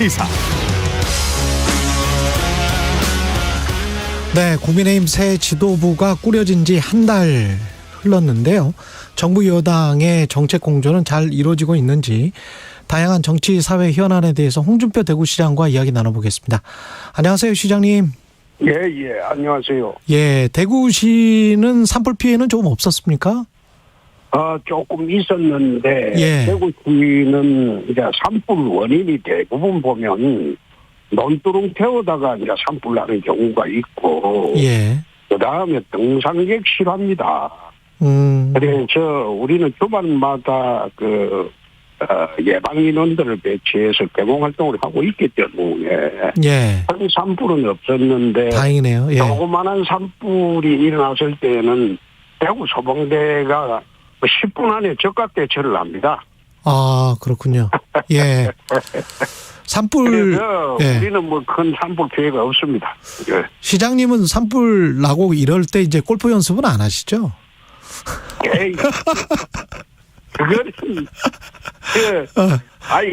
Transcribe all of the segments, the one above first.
시사. 네, 국민의힘 새 지도부가 꾸려진 지 한 달 흘렀는데요. 정부 여당의 정책 공조는 잘 이루어지고 있는지 다양한 정치 사회 현안에 대해서 홍준표 대구시장과 이야기 나눠보겠습니다. 안녕하세요, 시장님. 예, 안녕하세요. 예, 대구시는 산불 피해는 조금 없었습니까? 조금 있었는데, 예. 대구시는 이제 산불 원인이 대부분 보면 논두렁 태우다가 이제 산불 나는 경우가 있고, 예. 그 다음에 등산객 실화입니다. 그래서 우리는 주말마다 예방 인원들을 배치해서 개봉 활동을 하고 있기 때문에 예. 큰 산불은 없었는데 다행이네요. 예. 조그만한 산불이 일어났을 때는 대구 소방대가 10분 안에 적각 대처를 합니다. 아, 그렇군요. 예. 산불. 그래서 예. 우리는 뭐 큰 산불 피해가 없습니다. 예. 시장님은 산불 나고 이럴 때 이제 골프 연습은 안 하시죠? 에이. 그거는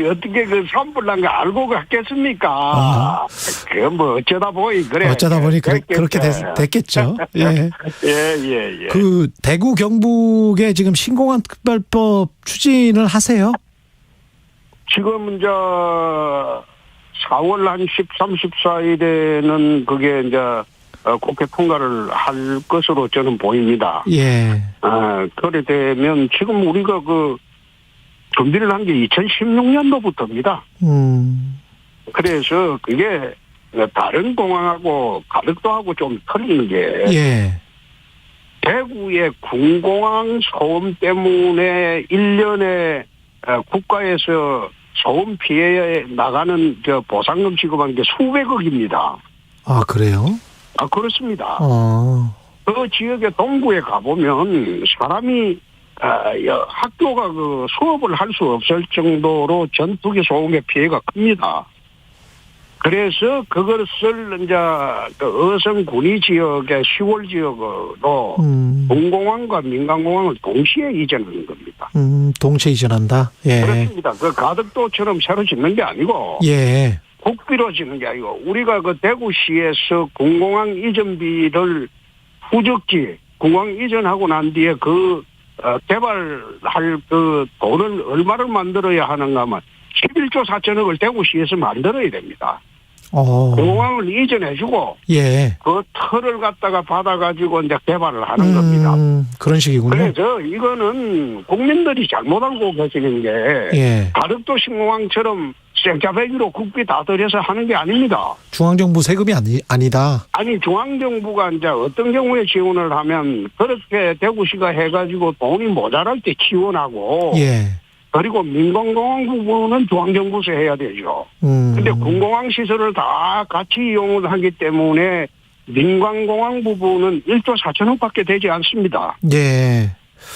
어떻게 그 산불 난 거 알고 갔겠습니까? 그 뭐 어쩌다 보니 그래. 어쩌다 보니 그렇게 됐겠죠. 예. 예. 그 대구 경북에 지금 신공항 특별법 추진을 하세요? 지금 이제 4월 한 13, 14일에는 그게 이제 국회 통과를 할 것으로 저는 보입니다. 예. 그래 되면 지금 우리가 준비를 한 게 2016년도부터입니다. 그래서 그게 다른 공항하고 가덕도하고 좀 틀린 게 예. 대구의 군공항 소음 때문에 1년에 국가에서 소음 피해에 나가는 보상금 지급한 게 수백억입니다. 아, 그래요? 그렇습니다. 그 지역의 동구에 가보면 사람이 학교가 수업을 할 수 없을 정도로 전투기 소음의 피해가 큽니다. 그래서 그것을 이제 어성 군위 지역의 시골 지역으로 군공항과 민간공항을 동시에 이전하는 겁니다. 동시에 이전한다. 예. 그렇습니다. 가덕도처럼 새로 짓는 게 아니고. 예. 국비로 짓는 게 아니고 우리가 대구시에서 군공항 이전비를 후적지 군공항 이전하고 난 뒤에 개발할 돈을 얼마를 만들어야 하는가 하면 11조 4천억을 대구시에서 만들어야 됩니다. 공항을 이전해주고 예. 그 터를 갖다가 받아가지고 이제 개발을 하는 겁니다. 그런 식이군요. 그래서 이거는 국민들이 잘못 알고 계시는 게 예. 가덕도 신공항처럼 생짜배기로 국비 다 들여서 하는 게 아닙니다. 중앙정부 세금이 아니다. 아니 중앙정부가 이제 어떤 경우에 지원을 하면 그렇게 대구시가 해가지고 돈이 모자랄 때 지원하고 예. 그리고 민간공항 부분은 중앙정부에서 해야 되죠. 근데 군공항 시설을 다 같이 이용을 하기 때문에 민간공항 부분은 1조 4천억밖에 되지 않습니다. 예.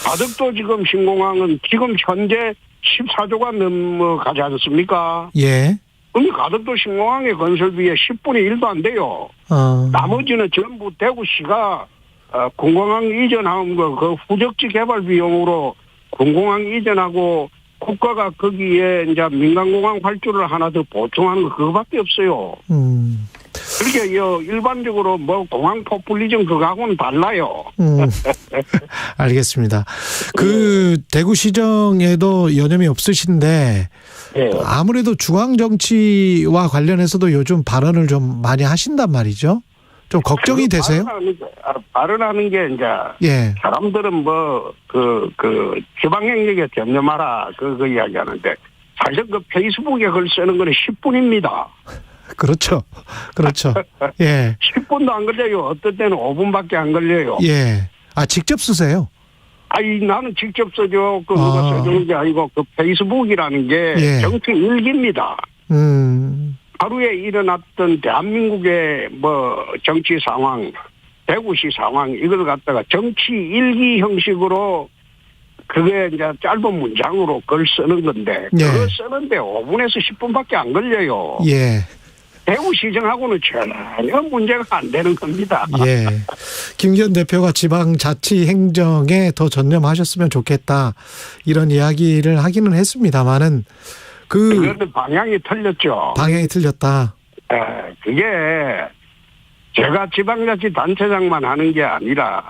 가덕도 지금 신공항은 지금 현재 14조가 넘어가지 않습니까? 예. 그럼 가덕도 신공항의 건설비에 10분의 1도 안 돼요. 나머지는 전부 대구시가 군공항 이전한 그 후적지 개발 비용으로 군공항 이전하고 국가가 거기에 이제 민간공항 활주를 하나 더 보충하는 거 그거밖에 없어요. 그렇게 일반적으로 뭐 공항 포퓰리즘 그거하고는 달라요. 알겠습니다. 대구시정에도 여념이 없으신데 네. 아무래도 중앙 정치와 관련해서도 요즘 발언을 좀 많이 하신단 말이죠. 좀 걱정이 되세요? 발언하는 게 이제 예. 사람들은 지방행정에 전념하라 그 이야기하는데 사실 페이스북에 글 쓰는 거는 10분입니다. 그렇죠. 예. 10분도 안 걸려요. 어떤 때는 5분밖에 안 걸려요. 예. 직접 쓰세요? 나는 직접 써줘. 누가 써주는 게 아니고 페이스북이라는 게 예. 정치 일기입니다. 하루에 일어났던 대한민국의 정치 상황, 대구시 상황 이걸 갖다가 정치 일기 형식으로 그게 이제 짧은 문장으로 글 쓰는 건데 그거 쓰는데 5분에서 10분밖에 안 걸려요. 예. 대구시정하고는 전혀 문제가 안 되는 겁니다. 예. 김기현 대표가 지방자치행정에 더 전념하셨으면 좋겠다 이런 이야기를 하기는 했습니다만은 그런데 방향이 틀렸죠. 방향이 틀렸다. 그게 제가 지방자치단체장만 하는 게 아니라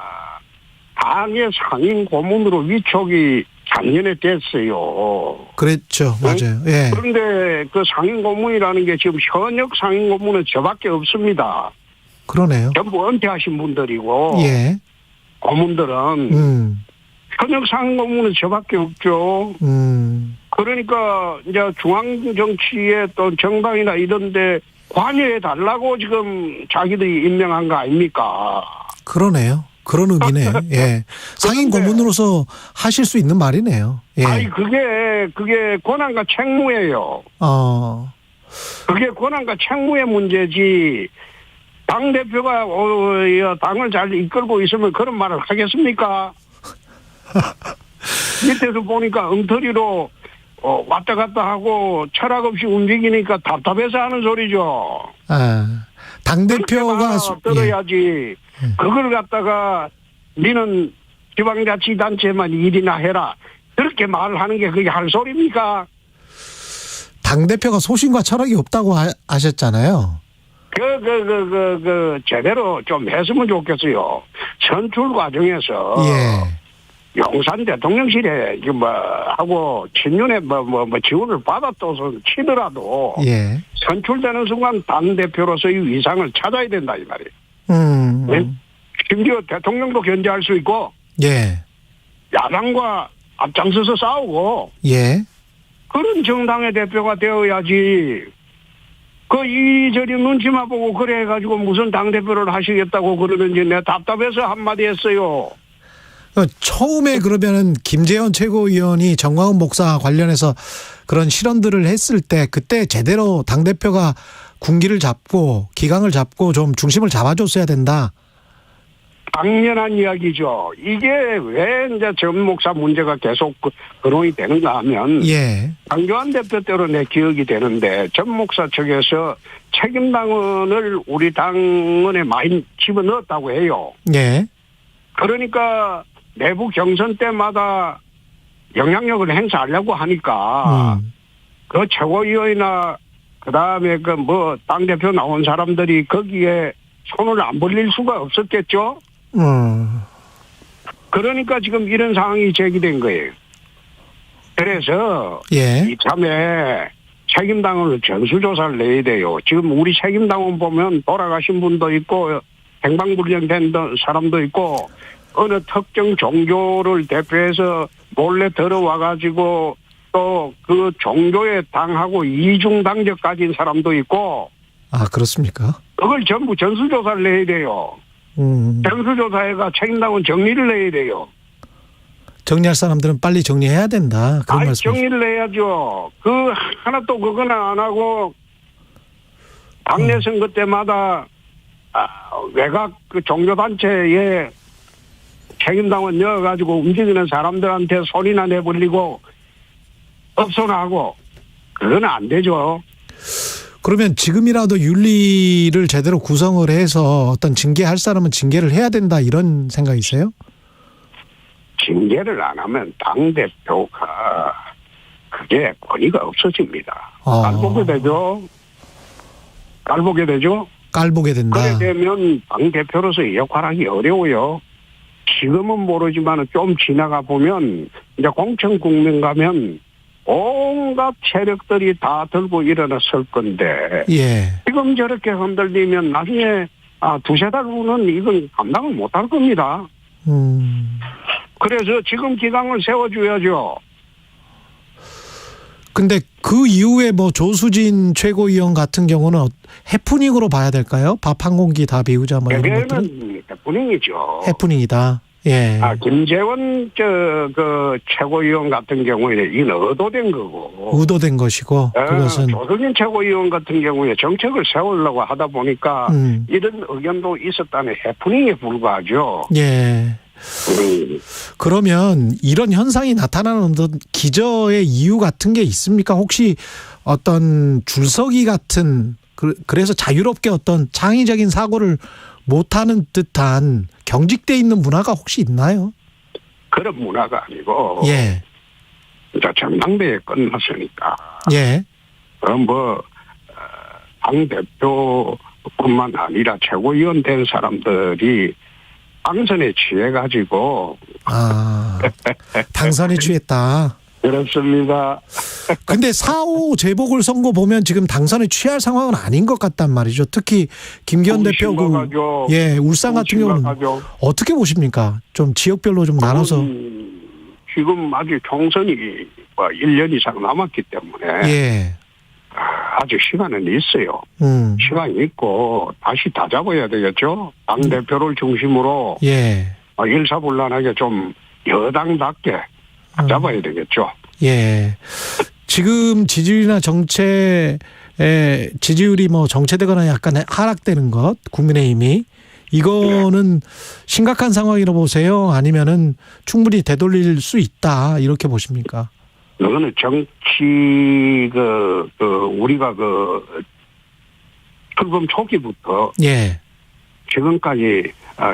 당의 상임 고문으로 위촉이 작년에 됐어요. 그랬죠. 맞아요. 예. 그런데 그 상임 고문이라는 게 지금 현역 상임 고문은 저밖에 없습니다. 그러네요. 전부 은퇴하신 분들이고 예. 고문들은 현역 상임 고문은 저밖에 없죠. 그러니까 이제 중앙 정치에 또 정당이나 이런데 관여해 달라고 지금 자기들이 임명한 거 아닙니까? 그러네요. 그런 의미네요. 예. 상임 고문으로서 하실 수 있는 말이네요. 예. 아니 그게 권한과 책무예요. 그게 권한과 책무의 문제지. 당 대표가 당을 잘 이끌고 있으면 그런 말을 하겠습니까? 밑에서 보니까 엉터리로 왔다 갔다 하고 철학 없이 움직이니까 답답해서 하는 소리죠. 당 대표가 들어야지. 그걸 갖다가 니는 지방자치단체만 일이나 해라. 그렇게 말을 하는 게 그게 할 소리입니까? 당 대표가 소신과 철학이 없다고 하셨잖아요. 제대로 좀 했으면 좋겠어요. 선출 과정에서. 예. 용산 대통령실에 하고 친윤에 지원을 받았다고 치더라도 예. 선출되는 순간 당 대표로서의 위상을 찾아야 된다 이 말이에요. 네? 심지어 대통령도 견제할 수 있고 예. 야당과 앞장서서 싸우고 예. 그런 정당의 대표가 되어야지. 그 이리저리 눈치만 보고 그래 해가지고 무슨 당 대표를 하시겠다고 그러는지 내가 답답해서 한마디 했어요. 처음에 그러면은 김재원 최고위원이 정광훈 목사 관련해서 그런 실언들을 했을 때 그때 제대로 당대표가 군기를 잡고 기강을 잡고 좀 중심을 잡아줬어야 된다. 당연한 이야기죠. 이게 왜 이제 전 목사 문제가 계속 거론이 되는가 하면 예. 강교안 대표 때로 내 기억이 되는데 전 목사 측에서 책임당원을 우리 당원에 많이 집어넣었다고 해요. 예. 그러니까 내부 경선 때마다 영향력을 행사하려고 하니까 그 최고위원이나 그다음에 당대표 나온 사람들이 거기에 손을 안 벌릴 수가 없었겠죠. 그러니까 지금 이런 상황이 제기된 거예요. 그래서 예. 이참에 책임당원을 전수조사를 내야 돼요. 지금 우리 책임당원 보면 돌아가신 분도 있고 행방불명된 사람도 있고 어느 특정 종교를 대표해서 몰래 들어와가지고 또 그 종교에 당하고 이중당적 가진 사람도 있고. 아, 그렇습니까? 그걸 전부 전수조사를 내야 돼요. 전수조사해가 책임당원 정리를 내야 돼요. 정리할 사람들은 빨리 정리해야 된다. 그런 말씀. 정리를 해야죠. 하나도 그거나 안 하고 당내 선거 때마다 외곽 종교단체에 책임당원 넣어가지고 움직이는 사람들한테 소리나 내버리고 업소나하고 그건 안 되죠. 그러면 지금이라도 윤리를 제대로 구성을 해서 어떤 징계할 사람은 징계를 해야 된다 이런 생각이세요? 징계를 안 하면 당대표가 그게 권위가 없어집니다. 깔보게 되죠. 깔보게 된다. 그래 되면 당대표로서의 역할하기 어려워요. 지금은 모르지만 좀 지나가 보면 이제 공천 국면 가면 온갖 세력들이 다 들고 일어났을 건데 예. 지금 저렇게 흔들리면 나중에 두세 달 후는 이건 감당을 못할 겁니다. 그래서 지금 기강을 세워줘야죠. 근데 그 이후에 조수진 최고위원 같은 경우는 해프닝으로 봐야 될까요? 밥 한 공기 다 비우자 이런 것들은? 해프닝이죠. 해프닝이다. 예. 김재원 최고위원 같은 경우에는 이건 의도된 거고. 의도된 것이고 그것은 조수진 최고위원 같은 경우에 정책을 세우려고 하다 보니까 이런 의견도 있었다는 해프닝에 불과하죠. 예. 그러면 이런 현상이 나타나는 어떤 기저의 이유 같은 게 있습니까? 혹시 어떤 줄서기 같은 그래서 자유롭게 어떤 창의적인 사고를 못하는 듯한 경직돼 있는 문화가 혹시 있나요? 그런 문화가 아니고 예. 이제 전당대회 끝났으니까. 예. 당 대표뿐만 아니라 최고위원 된 사람들이 당선에 취해가지고. 당선에 취했다. 그렇습니다. 근데 4.5 재보궐선거 보면 지금 당선에 취할 상황은 아닌 것 같단 말이죠. 특히 김기현 대표 울산 같은 경우는 어떻게 보십니까? 좀 지역별로 좀 나눠서. 지금 아직 총선이 1년 이상 남았기 때문에 예. 아직 시간은 있어요. 시간이 있고 다시 다 잡아야 되겠죠. 당대표를 중심으로 일사불란하게 좀 여당답게 잡아야 되겠죠. 예. 지금 지지율이나 정체의 지지율이 정체되거나 약간 하락되는 것, 국민의힘이 이거는 심각한 상황이라고 보세요? 아니면은 충분히 되돌릴 수 있다 이렇게 보십니까? 이거는 정치 우리가 출범 초기부터 지금까지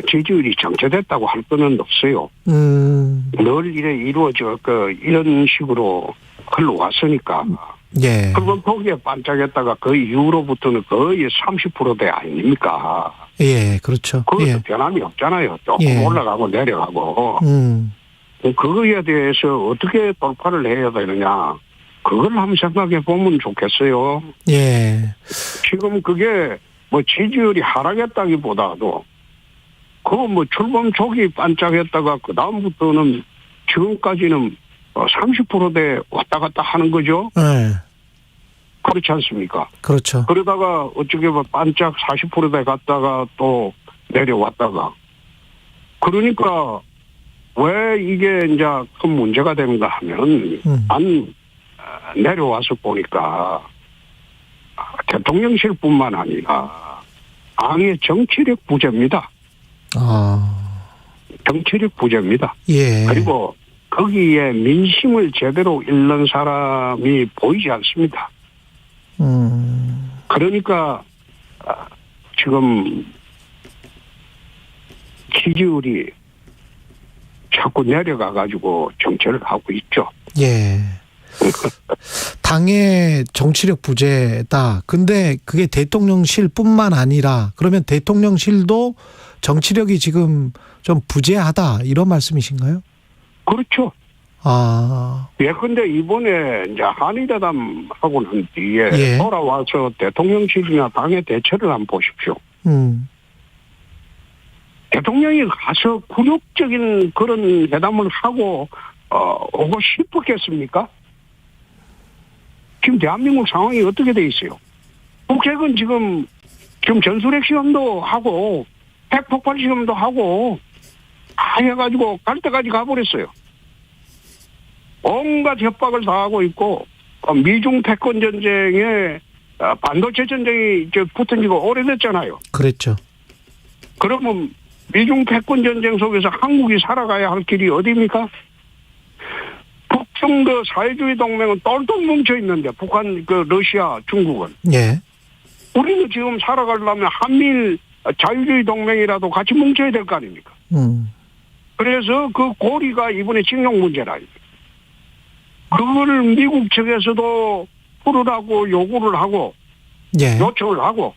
지지율이 정체됐다고 할 거는 없어요. 늘 이루어져 이런 식으로 흘러왔으니까. 출범 초기에 반짝였다가 그 이후로부터는 거의 30%대 아닙니까? 예, 그렇죠. 그것도 변함이 없잖아요. 조금 올라가고 내려가고. 그거에 대해서 어떻게 돌파를 해야 되느냐. 그걸 한번 생각해 보면 좋겠어요. 예. 지금 그게 지지율이 하락했다기보다도 출범 초기 반짝했다가 그 다음부터는 지금까지는 30%대 왔다 갔다 하는 거죠. 네. 그렇지 않습니까? 그렇죠. 그러다가 어떻게 보면 반짝 40%대 갔다가 또 내려왔다가. 그러니까 왜 이게 이제 큰 문제가 되는가 하면 내려와서 보니까 대통령실뿐만 아니라 당의 정치력 부재입니다. 정치력 부재입니다. 예. 그리고 거기에 민심을 제대로 읽는 사람이 보이지 않습니다. 그러니까 지금 지지율이 자꾸 내려가가지고 정체를 하고 있죠. 예. 당의 정치력 부재다. 근데 그게 대통령실뿐만 아니라 그러면 대통령실도 정치력이 지금 좀 부재하다 이런 말씀이신가요? 그렇죠. 근데 이번에 이제 한일회담 하고 난 뒤에 돌아와서 대통령실이나 당의 대처를 한번 보십시오. 대통령이 가서 굴욕적인 그런 회담을 하고 오고 싶었겠습니까? 지금 대한민국 상황이 어떻게 돼 있어요? 북핵은 지금 전술핵 시험도 하고 핵폭발 시험도 하고 다 해가지고 갈 때까지 가버렸어요. 온갖 협박을 다 하고 있고 미중 패권 전쟁에 반도체 전쟁이 붙은 지가 오래됐잖아요. 그랬죠. 그러면 미중 패권 전쟁 속에서 한국이 살아가야 할 길이 어디입니까? 북중 사회주의 동맹은 똘똘 뭉쳐 있는데 북한, 러시아, 중국은. 예. 우리는 지금 살아가려면 한미일 자유주의 동맹이라도 같이 뭉쳐야 될 거 아닙니까? 그래서 그 고리가 이번에 징용 문제라. 그거를 미국 측에서도 풀으라고 요구를 하고 요청을 하고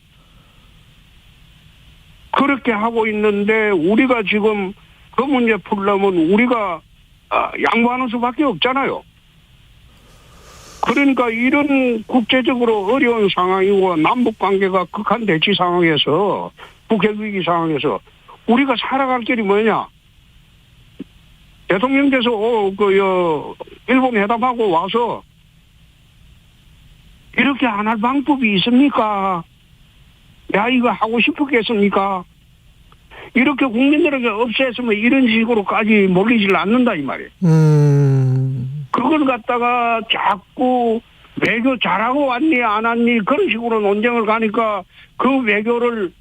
그렇게 하고 있는데 우리가 지금 그 문제 풀려면 우리가 양보하는 수밖에 없잖아요. 그러니까 이런 국제적으로 어려운 상황이고 남북관계가 극한 대치 상황에서 북핵위기 상황에서 우리가 살아갈 길이 뭐냐. 대통령께서 일본 회담하고 와서 이렇게 안 할 방법이 있습니까? 야, 이거 하고 싶었겠습니까? 이렇게 국민들에게 없애으면 이런 식으로까지 몰리질 않는다 이 말이에요. 그걸 갖다가 자꾸 외교 잘하고 왔니 안 왔니 그런 식으로 논쟁을 가니까 그 외교를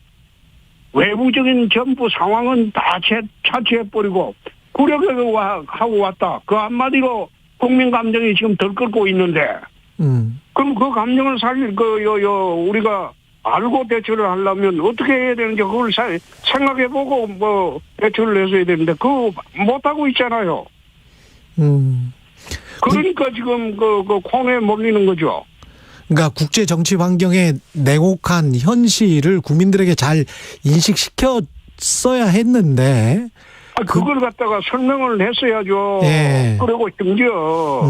외부적인 전부 상황은 다 차치해버리고 굴욕하고 왔다. 그 한마디로 국민 감정이 지금 덜끓고 있는데 그럼 그 감정을 살릴 우리가 알고 대처를 하려면 어떻게 해야 되는지 그걸 생각해보고 대처를 해줘야 되는데 그거 못하고 있잖아요. 그러니까 지금 그 코너에 몰리는 거죠. 그러니까 국제 정치 환경의 냉혹한 현실을 국민들에게 잘 인식시켰어야 했는데 그걸 갖다가 설명을 했어야죠. 예. 그리고 심지어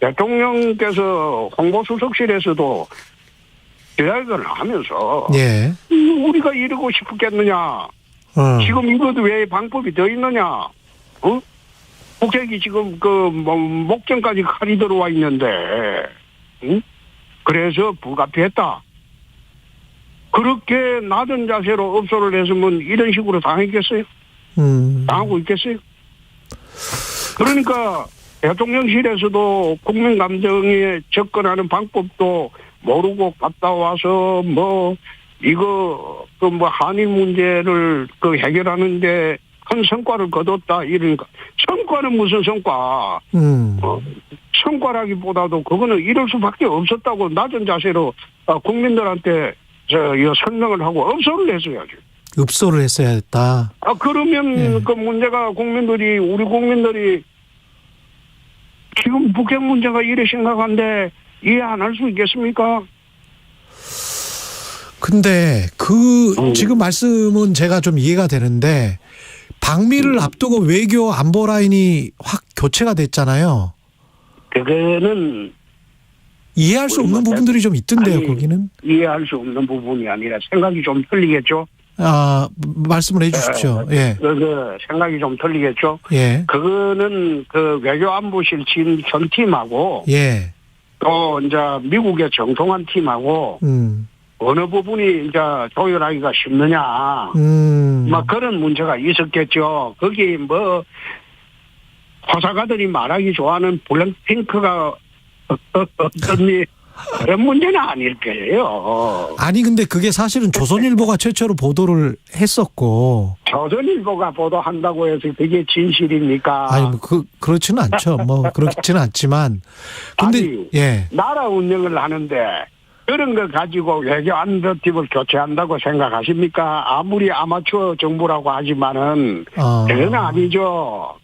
대통령께서 홍보수석실에서도 기자회견을 하면서 예. 우리가 이러고 싶었겠느냐. 지금 이것도 왜 방법이 더 있느냐. 북핵이 지금 목전까지 칼이 들어와 있는데 그래서 불가피했다. 그렇게 낮은 자세로 업소를 했으면 이런 식으로 당했겠어요? 당하고 있겠어요? 그러니까 대통령실에서도 국민 감정에 접근하는 방법도 모르고 갔다 와서 이거 한일 문제를 해결하는데 큰 성과를 거뒀다 이러니까 성과는 무슨 성과? 성과라기보다도 그거는 이럴 수밖에 없었다고 낮은 자세로 국민들한테 설명을 하고 업소를 했어야죠. 읍소를 했어야 했다. 그러면 그 문제가 우리 국민들이 지금 북핵 문제가 이래 심각한데 이해 안 할 수 있겠습니까? 근데 지금 말씀은 제가 좀 이해가 되는데 방미를 앞두고 외교 안보 라인이 확 교체가 됐잖아요. 그거는 이해할 수 없는 부분들이 좀 있던데요, 거기는. 이해할 수 없는 부분이 아니라 생각이 좀 틀리겠죠. 말씀을 해 주십시오. 예. 생각이 좀 틀리겠죠. 예. 그거는 외교안보실 전 팀하고 예. 또 이제 미국의 정통한 팀하고 어느 부분이 이제 조율하기가 쉽느냐. 막 그런 문제가 있었겠죠. 거기 호사가들이 말하기 좋아하는 블랙핑크가 어떤 그런 문제는 아닐 거예요. 아니 근데 그게 사실은 조선일보가 최초로 보도를 했었고. 조선일보가 보도한다고 해서 그게 진실입니까? 아니 그렇지는 않죠. 그렇지는 않지만. 근데 아니, 예. 나라 운영을 하는데 그런 거 가지고 외교 안보팀을 교체한다고 생각하십니까? 아무리 아마추어 정부라고 하지만은 그건 아니죠.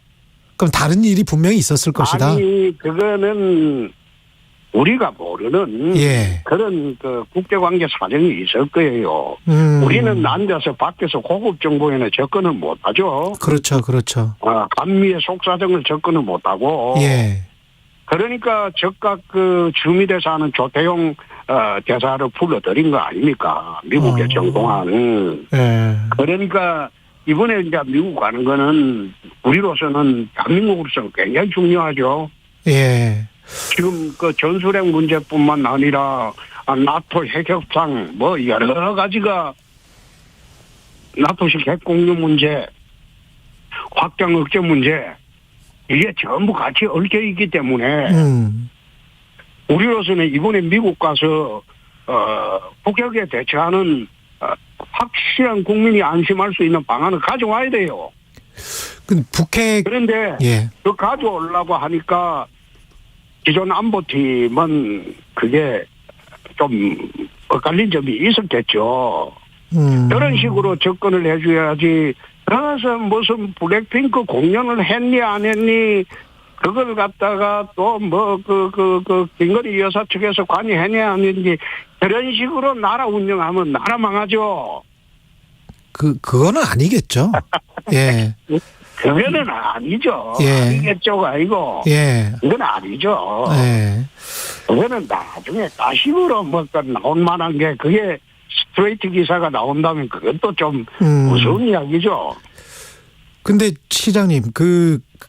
그럼 다른 일이 분명히 있었을 것이다. 아니 그거는 우리가 모르는 그런 국제관계 사정이 있을 거예요. 우리는 앉아서 밖에서 고급 정보에는 접근을 못하죠. 그렇죠. 한미의 속사정을 접근을 못하고. 예. 그러니까 즉각 주미대사는 조태용 대사를 불러들인 거 아닙니까? 미국의 정동한. 예. 그러니까 이번에 이제 미국 가는 거는 우리로서는 대한민국으로서는 굉장히 중요하죠. 예. 지금 전술핵 문제뿐만 아니라 나토 핵협상 여러 가지가 나토식 핵 공유 문제, 확장 억제 문제 이게 전부 같이 얽혀 있기 때문에 우리로서는 이번에 미국 가서 북핵에 대처하는 확실한 국민이 안심할 수 있는 방안을 가져와야 돼요. 그런데 그 가져오려고 하니까 기존 안보팀은 그게 좀 엇갈린 점이 있었겠죠. 그런 식으로 접근을 해줘야지. 그래서 무슨 블랙핑크 공연을 했니 안 했니 그걸 갖다가 또 김건희 여사 측에서 관여했니 안 했니 그런 식으로 나라 운영하면 나라 망하죠. 그거는 아니겠죠. 예. 그거는 아니죠. 아니겠죠가 아니고. 그건 아니죠. 그거는 나중에 가심으로 나올 만한 게 그게 스트레이트 기사가 나온다면 그것도 좀 무서운 이야기죠. 근데 시장님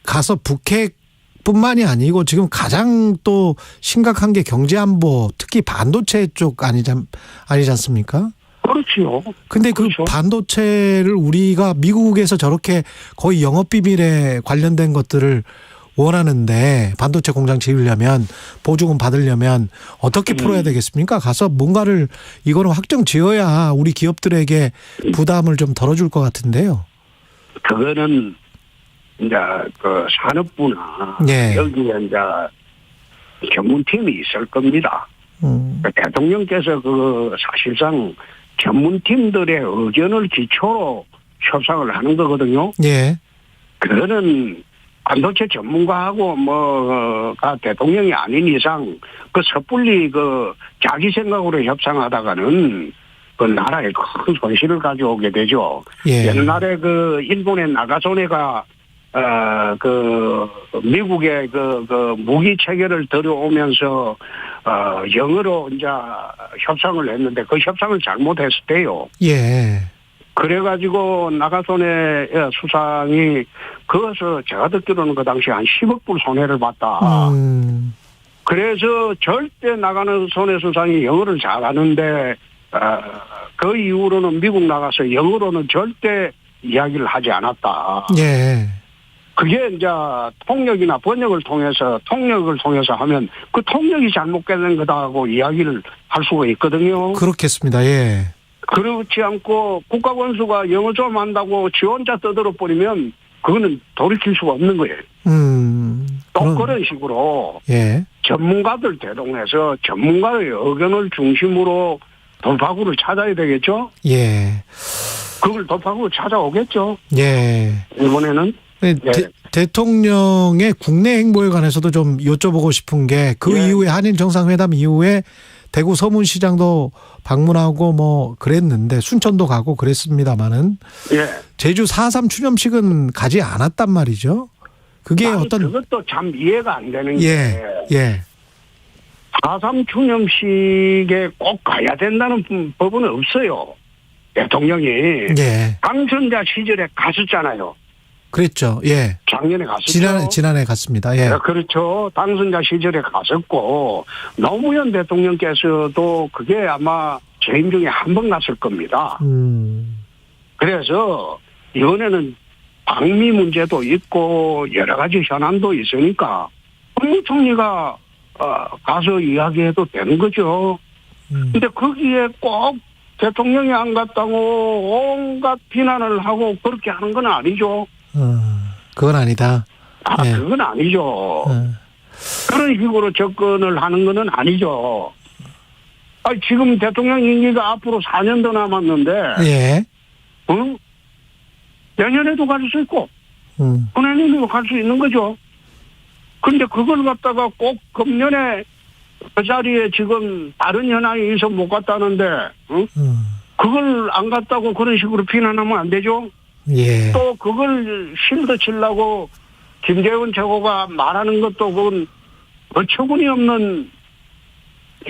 가서 북핵뿐만이 아니고 지금 가장 또 심각한 게 경제안보 특히 반도체 쪽 아니지 않습니까? 그렇지요. 근데 그렇죠. 반도체를 우리가 미국에서 저렇게 거의 영업비밀에 관련된 것들을 원하는데 반도체 공장 지으려면 보조금 받으려면 어떻게 풀어야 되겠습니까? 가서 뭔가를 이거는 확정 지어야 우리 기업들에게 부담을 좀 덜어줄 것 같은데요. 그거는 이제 산업부나 여기에 이제 전문팀이 있을 겁니다. 대통령께서 사실상 전문팀들의 의견을 기초로 협상을 하는 거거든요. 그거는 반도체 전문가하고 뭐가 대통령이 아닌 이상 그 섣불리 그 자기 생각으로 협상하다가는 그 나라에 큰 손실을 가져오게 되죠. 예. 옛날에 그 일본의 나가소네가 그 미국의 그 무기 체계를 들여오면서 영어로 이제 협상을 했는데 그 협상을 잘못했을 때요. 예. 그래가지고 나가소네 수상이 그것을 제가 듣기로는 그 당시 한 10억 불 손해를 봤다. 그래서 절대 나가소네 수상이 영어를 잘하는데 그 이후로는 미국 나가서 영어로는 절대 이야기를 하지 않았다. 예. 그게 이제 통역이나 번역을 통해서 하면 그 통역이 잘못된 거다고 이야기를 할 수가 있거든요. 그렇겠습니다. 예. 그렇지 않고 국가원수가 영어 좀 한다고 지 혼자 떠들어 버리면 그거는 돌이킬 수가 없는 거예요. 또 그런 식으로 예. 전문가들 대동해서 전문가의 의견을 중심으로 돌파구를 찾아야 되겠죠. 예. 그걸 돌파구를 찾아오겠죠. 예. 이번에는. 네. 대통령의 국내 행보에 관해서도 좀 여쭤보고 싶은 게 그 예. 이후에 한일 정상회담 이후에 대구 서문시장도 방문하고 뭐 그랬는데 순천도 가고 그랬습니다마는 예. 제주 4.3 추념식은 가지 않았단 말이죠. 그게 어떤 그것도 참 이해가 안 되는 예. 게 예. 4.3 추념식에 꼭 가야 된다는 법은 없어요. 대통령이 예. 당선자 시절에 갔었잖아요. 그랬죠. 예. 작년에 갔었죠. 지난해 갔습니다. 예. 네, 그렇죠. 당선자 시절에 갔었고 노무현 대통령께서도 그게 아마 재임 중에 한 번 갔을 겁니다. 그래서 이번에는 방미 문제도 있고 여러 가지 현안도 있으니까 국무총리가 가서 이야기해도 되는 거죠. 근데 거기에 꼭 대통령이 안 갔다고 온갖 비난을 하고 그렇게 하는 건 아니죠. 그건 아니다. 예. 그건 아니죠. 그런 식으로 접근을 하는 건 아니죠. 지금 대통령 임기가 앞으로 4년 더 남았는데, 예. 내년에도 갈 수 있고, 후내년에도 갈 수 있는 거죠. 근데 그걸 갖다가 꼭 금년에 그 자리에 지금 다른 현황이 있어 못 갔다는데, 그걸 안 갔다고 그런 식으로 비난하면 안 되죠. 예. 또 그걸 실드 치려고 김재원 최고가 말하는 것도 그건 어처구니 없는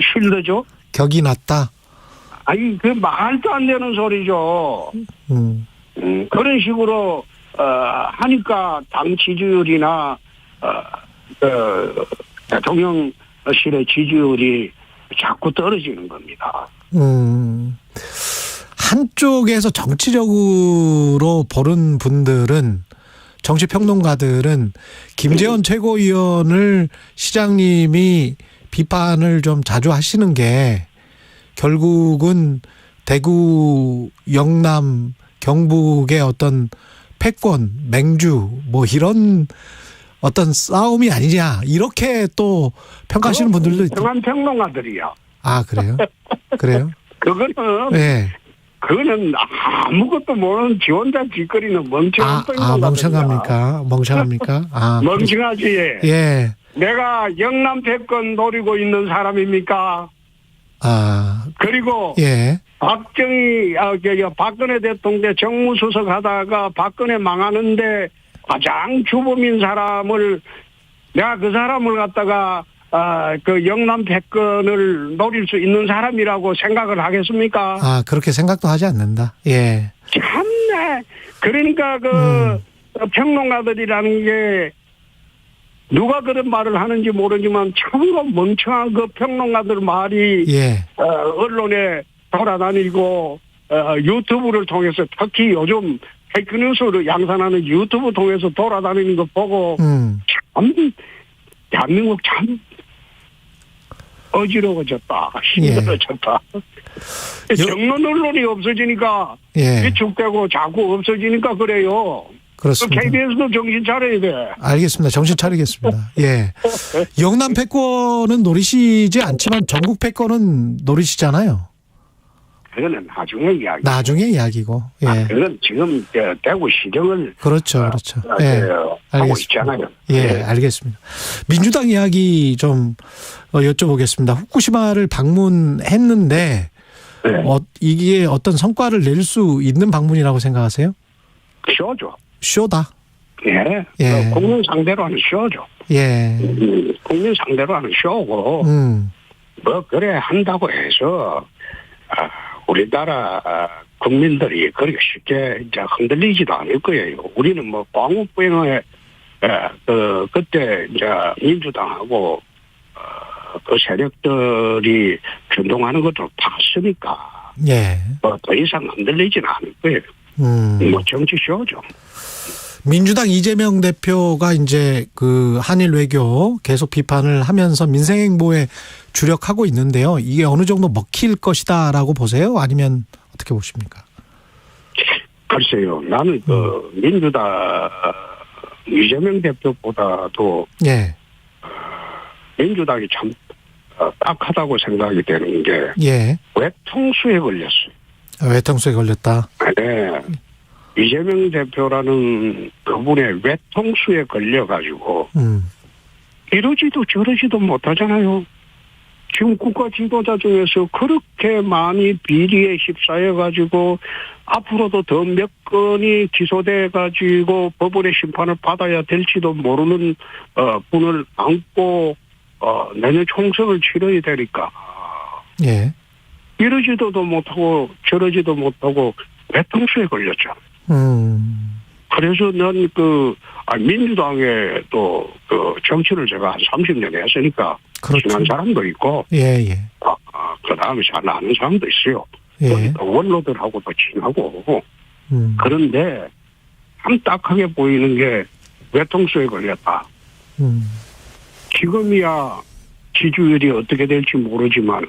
실드죠. 격이 낮다. 아니 그 말도 안 되는 소리죠. 그런 식으로 하니까 당 지지율이나 대통령실의 지지율이 자꾸 떨어지는 겁니다. 한쪽에서 정치적으로 보는 분들은 정치평론가들은 김재원 최고위원을 시장님이 비판을 좀 자주 하시는 게 결국은 대구, 영남, 경북의 어떤 패권, 맹주 뭐 이런 어떤 싸움이 아니냐 이렇게 또 평가하시는 분들도 있죠. 평한 평론가들이요. 그래요? 그래요? 그거는 네. 그거는 아무것도 모르는 지 혼자 짓거리는 멍청한 평론가들이야. 멍청합니까? 멍청하지. 예. 내가 영남 패권 노리고 있는 사람입니까? 그리고 예. 박근혜 대통령 정무수석 하다가 박근혜 망하는데 가장 주범인 사람을 내가 그 사람을 갖다가 그 영남 패권을 노릴 수 있는 사람이라고 생각을 하겠습니까? 그렇게 생각도 하지 않는다. 예. 참네. 그러니까 평론가들이라는 게 누가 그런 말을 하는지 모르지만 참으로 멍청한 그 평론가들 말이 예. 언론에 돌아다니고 유튜브를 통해서 특히 요즘 페이크뉴스를 양산하는 유튜브 통해서 돌아다니는 거 보고 참 대한민국 참 어지러워졌다. 힘들어졌다. 정론 언론이 없어지니까 위축되고 자꾸 없어지니까 그래요. 그렇습니다. KBS도 정신 차려야 돼. 알겠습니다. 정신 차리겠습니다. 예. 영남 패권은 노리시지 않지만 전국 패권은 노리시잖아요. 그거는 나중에 이야기. 나중에 이야기고. 예. 그건 지금 대구 시정을 그렇죠. 예. 하고 있잖아요. 예, 알겠습니다. 민주당 이야기 좀 여쭤보겠습니다. 후쿠시마를 방문했는데 이게 어떤 성과를 낼 수 있는 방문이라고 생각하세요? 쇼죠. 쇼다. 예. 국민 상대로 하는 쇼죠. 예. 국민 상대로 하는 쇼고, 뭐, 그래 한다고 해서, 우리나라 국민들이 그렇게 쉽게 이제 흔들리지도 않을 거예요. 우리는 뭐, 광우병에, 그때 이제 민주당하고, 그 세력들이 변동하는 것도 봤으니까, 예. 뭐, 더 이상 흔들리지는 않을 거예요. 뭐, 정치 쇼죠. 민주당 이재명 대표가 이제 그 한일 외교 계속 비판을 하면서 민생 행보에 주력하고 있는데요. 이게 어느 정도 먹힐 것이다라고 보세요? 아니면 어떻게 보십니까? 글쎄요. 나는 그 민주당 이재명 대표보다도 예. 민주당이 참 딱하다고 생각이 되는 게 예. 외통수에 걸렸어요. 외통수에 걸렸다. 네. 이재명 대표라는 그분의 외통수에 걸려가지고 이러지도 저러지도 못하잖아요. 지금 국가 지도자 중에서 그렇게 많이 비리에 휩싸여가지고 앞으로도 더 몇 건이 기소돼가지고 법원의 심판을 받아야 될지도 모르는 분을 안고 내년 총선을 치러야 되니까 예. 이러지도 못하고 저러지도 못하고 외통수에 걸렸죠. 그래서 난 민주당에 또 정치를 제가 한 30년 했으니까. 그렇죠. 친한 사람도 있고. 예. 그 다음에 잘 아는 사람도 있어요. 예. 또 원로들하고도 친하고. 그런데 참 딱하게 보이는 게 외통수에 걸렸다. 지금이야 지지율이 어떻게 될지 모르지만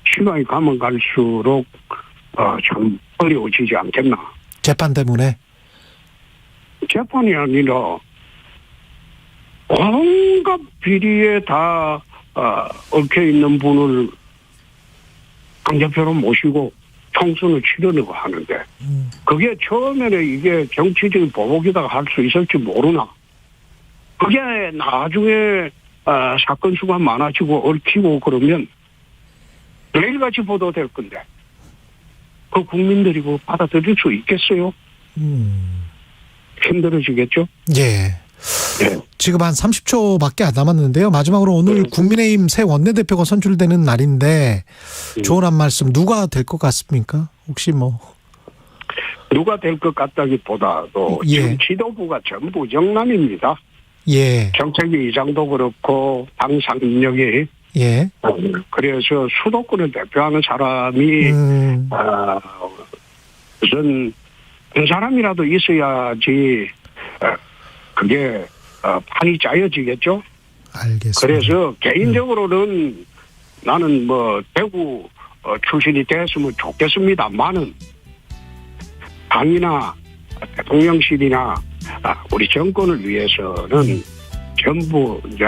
시간이 가면 갈수록 참 어려워지지 않겠나. 재판 때문에? 재판이 아니라 온갖 비리에 다 얽혀있는 분을 당대표로 모시고 총선을 치르려고 하는데 그게 처음에는 이게 정치적인 보복이다 할 수 있을지 모르나 그게 나중에 사건 수가 많아지고 얽히고 그러면 내일같이 보도될 건데 그 국민들이 그거 받아들일 수 있겠어요? 힘들어지겠죠? 예. 지금 한 30초밖에 안 남았는데요. 마지막으로 오늘 국민의힘 새 원내대표가 선출되는 날인데 좋은 한 말씀 누가 될 것 같습니까? 혹시 뭐. 누가 될 것 같다기보다도 지금 지도부가 전부 영남입니다. 예. 정책위 의장도 그렇고 당 상임력이 그래서 수도권을 대표하는 사람이 무슨 한 사람이라도 있어야지 그게 판이 짜여지겠죠. 알겠습니다. 그래서 개인적으로는 나는 뭐 대구 출신이 됐으면 좋겠습니다만은 당이나 대통령실이나 우리 정권을 위해서는 전부 이제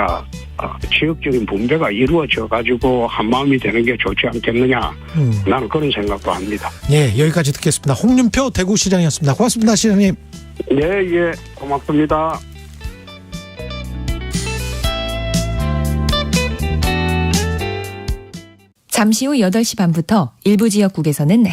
지역적인 분배가 이루어져 가지고 한 마음이 되는 게 좋지 않겠느냐. 나는 그런 생각도 합니다. 예, 여기까지 듣겠습니다. 홍준표 대구시장이었습니다. 고맙습니다, 시장님. 네, 고맙습니다. 잠시 후 8시 반부터 일부 지역국에서는